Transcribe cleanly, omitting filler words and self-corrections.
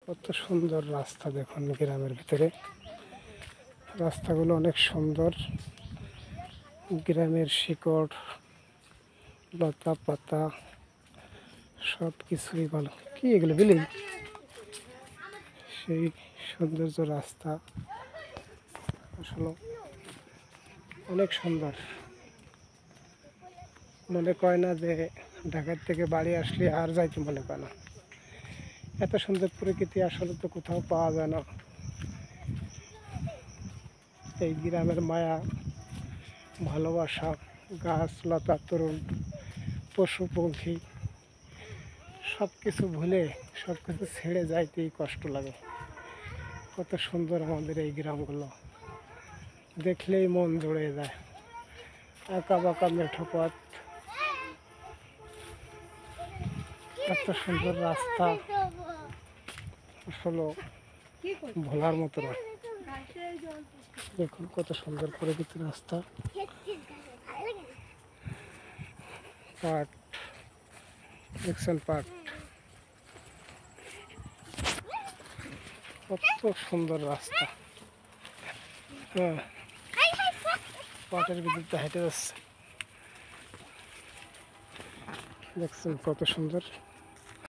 কত সুন্দর রাস্তা দেখুন গ্রামের ভিতরে। রাস্তাগুলো অনেক সুন্দর। গ্রামের শিকড়, লতা পাতা সব কিছুই ভালো। কি এগুলো বিলি? সেই সৌন্দর্য রাস্তা আসলে অনেক সুন্দর। মনে কয় না যে ঢাকার থেকে বাড়ি আসলে আর যাইতে মনে করে না। এত সুন্দর প্রকৃতি আসলে তো কোথাও পাওয়া যায় না। এই গ্রামের মায়া, ভালোবাসা, গাছ লতা তরুণ, পশু পক্ষী সব কিছু ভুলে সব কিছু ছেড়ে যাইতেই কষ্ট লাগে। কত সুন্দর আমাদের এই গ্রামগুলো, দেখলেই মন জুড়ে যায়। আঁকা বাঁকা মেঠো পথ, এত সুন্দর রাস্তা আসলে ভোলার মতো না। দেখুন কত সুন্দর প্রকৃতির রাস্তা। পাট দেখছেন, পাট কত সুন্দর রাস্তা। হ্যাঁ, পাটের ভিতরে হেঁটে যাচ্ছে, দেখছেন কত সুন্দর।